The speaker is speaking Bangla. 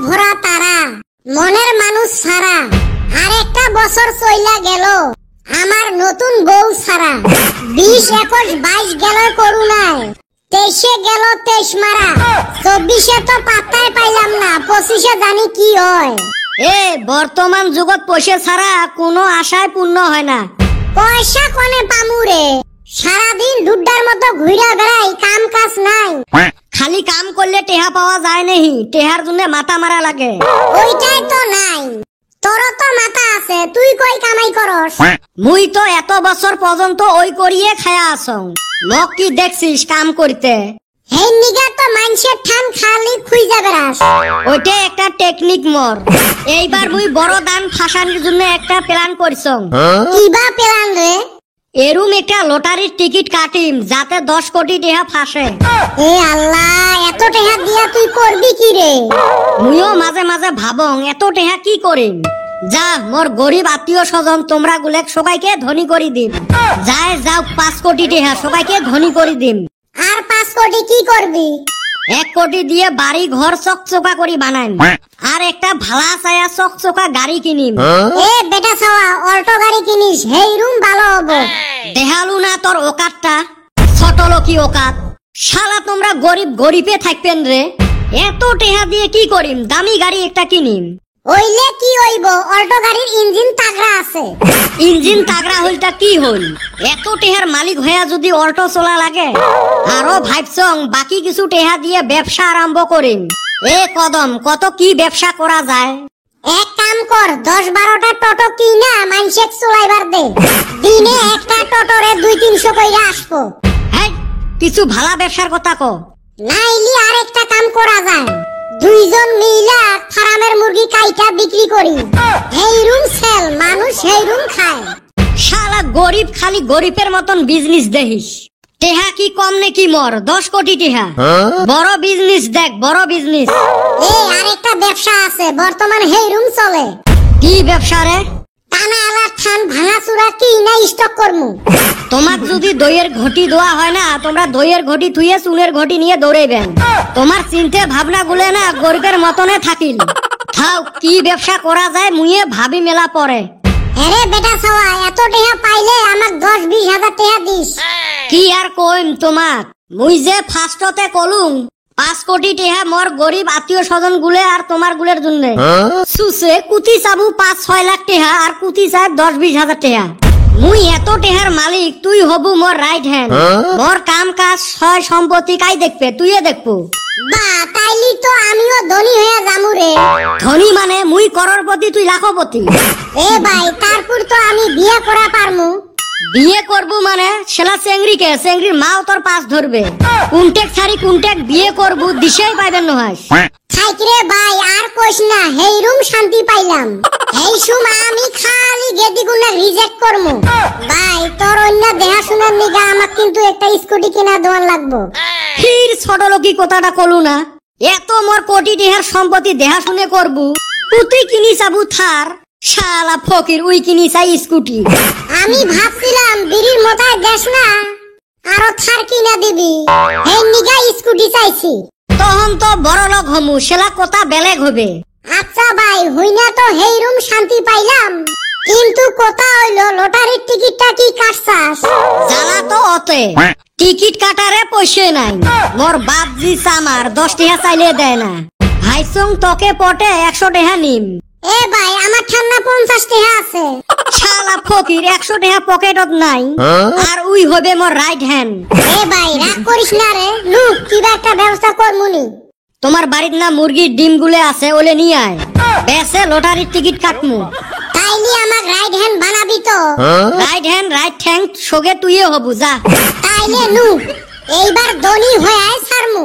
ভরা তারা মনের মানুষ ছাড়া আর একটা বছর চইলা গেল আমার নতুন বউ ছাড়া 20, 21, 22 গেল করুণায় 23 গেল 23 মারা 24 তো পাত্তাই পাইলাম না 25 জানি কি হয়। বর্তমান যুগত পয়সা ছাড়া কোনো আশায় পূর্ণ হয় না। পয়সা কোনে পামুরে সারাদিন ডুড্ডার মতো ঘুরা বেড়াই কাম কাজ নাই। খালি কাম করলে টেহা পাওয়া যায় নাহি, টেহার জন্য মাথা মারা লাগে। ওইটাই তো নাই, তোর তো মাথা আছে, তুই কই কামাই করস? মুই তো এত বছর পর্যন্ত ওই করিয়ে খায়া আসং, মোক কি দেখছিস কাম করতে? হেই নিগা তো মানুষের ঠান খালি খুঁজা বেড়াস। ওইটা একটা টেকনিক মোর। এইবার মুই বড় দান ফাঁসানির জন্য একটা প্ল্যান করছং। কিবা প্ল্যান রে? এরুম একটা লটারির টিকিট কাটিম যাতে 10 কোটি টাকা ফাঁসে। এ আল্লাহ, এত টাকা দিয়া তুই করবি কি রে? মুইও মাঝে মাঝে ভাবং এত টাকা কি করিম। যা মোর গরিব আত্মীয় স্বজন তোমরা গুলেক সবাইকে ধনী করি দিম। যায় যাও 5 কোটি টাকা সবাইকে ধনী করি দিম। আর 5 কোটি কি করবি? 1 কোটি দিয়ে বাড়ি ঘর চকচকা করি বানাইম, আর একটা ভালা ছায়া চকচকা গাড়ি কিনিম। এ বেটা ছাওয়া, অল্টো গাড়ি কিনিস, হেই রুম ভালো হবো। দেখালু না তোর ওকাতটা, ছোট লোকি ওকাত। শালা তোমরা গরিব গরিবে থাকবেন রে। এত টাকা দিয়ে কি করিম? দামি গাড়ি একটা কিনিম। ওইলে কি হইব? অল্টো গাড়ির ইঞ্জিন তাগড়া আছে। ইঞ্জিন তাগড়া হইলটা কি হইল? এত টেহার মালিক হইয়া যদি অল্টো চলা লাগে, আরো ভাবছং বাকি কিছু টেহা দিয়ে ব্যবসা আরম্ভ করিম। এ কদম, কত কি ব্যবসা করা যায়? এক কাম কর, 10-12টা টোটো কিনা মানুষের চলাইবার দে। দিনে একটা টোটোরে 200-300 কইরা আসবো। হ্যাঁ, কিছু ভালা ব্যবসার কথা ক। নাইলি আর একটা কাম করা যায়, 2 জন মিলা ফার্মের মুরগি কাইটা বিক্রি করি। হেই রুম সেল, মানুষ হেই রুম খায়। শালা গরিব খালি গরিবের মতন বিজনেস দেখিস। টেহা কি কম নাকি মোর? 10 কোটি টেহা। বড় বিজনেস দেখ, বড় বিজনেস। আরেকটা ব্যবসা আছে বর্তমান হেই রুম চলে। কি ব্যবসা রে? টানা আলা ঠান ভাঙাচুরা কি না স্টক করমু। তোমাক যদি দইয়ের ঘটি দেওয়া হয় না, তোমরা দইয়ের ঘটি থুয়ে চুলের ঘটি নিয়ে দৌড়াইবেন। তোমার চিন্তা ভাবনা গুলে না গরিবের মতনে থাকিল। থাও, কি ব্যবসা করা যায় মুইয়ে ভাবি মেলা পরে। আরে বেটা ছাওয়া, এত টাকা পাইলে আমাক 10-20 হাজার টাকা দিস। কি আর কইম তোমাক, মুই যে ফার্স্টতে কলুম 5 কোটি টাকা মোর গরিব আত্মীয় স্বজন গুলে আর তোমার গুলের জন্য। সুসে কুতি চাবু 5-6 লাখ টাকা আর কুতি চাই 10-20 হাজার টাকা। মুই এত টাকার মালিক, তুই হবু মোর রাইট হ্যান্ড। মোর কাম কাজ সয় সম্পত্তি কাই দেখবে? তুইয়ে দেখবো। বা তাইলি তো আমিও ধনী হয়ে যামু রে। ধনী মানে মুই করোড়পতি, তুই লাখপতি। এ ভাই, তারপর তো আমি বিয়ে করা পারমু। বিয়ে করবো মানে সেলা চেংড়িকে, চেংড়ির মাও তোর পাশ ধরবে। কুনটেক ছাড়ি কুনটেক বিয়ে করবো, দিশেই পাইবেন নহয়। থাইকরে ভাই, আর কইস না, হেই রুম শান্তি পাইলাম। এই সময় আমি খালি গেদি গুনা রিজেক্ট করমু। ভাই, তোর অন্য দেখাশোনার নিগা আমাক কিন্তু একটা স্কুটি কিনা দেওয়ার লাগবো। ফির ছোট লোকি কথাটা কলু না। এত মোর কোটি টাকার সম্পত্তি দেখাশুনে করবো, তুই কিনি চাবু থার। শালা ফকির, উই কিনি চাই স্কুটি। আমি ভাবছিলাম বিড়ির মোতায় দেশ না, আরো থার কিনা দিবি। এই নিগা স্কুটি চাইছি। তখন তো বড় লোক হমু, সেলা কথা বেলেগ হবে। আচ্ছা ভাই, হইনা তো হেই রুম শান্তি পাইলাম, কিন্তু কথা হইলো লটারির টিকিটটা কি কাটছাস? জ্বালা তো অতে, টিকিট কাটারে পয়সা নাই। মোর বাপ জি আমার 10 টাকা চাইলে দেয় না। ভাইসং তোকে পটে 100 টাকা নিম। এ ভাই, আমার ঠান্ডা 50 টাকা আছে। শালা ফকির, 100 টাকা পকেটত নাই, আর উই হবে মোর রাইট হ্যান্ড। এ ভাই, রাগ করিস না রে, লুক কিবা একটা ব্যবস্থা করমুনি। তোমার বাড়ির না মুরগির ডিম গুলে আছে, ওলে নিয়ে আয়, বেসে লটারির টিকিট কাটমু। তাইলে আমাক রাইট হ্যান্ড বানাবি তো? রাইট হ্যান্ড রাইট থ্যাঙ্ক সগে তুইও হবু, যা। তাইলে লুক, এইবার ধনী হয়ে ছাড়মু।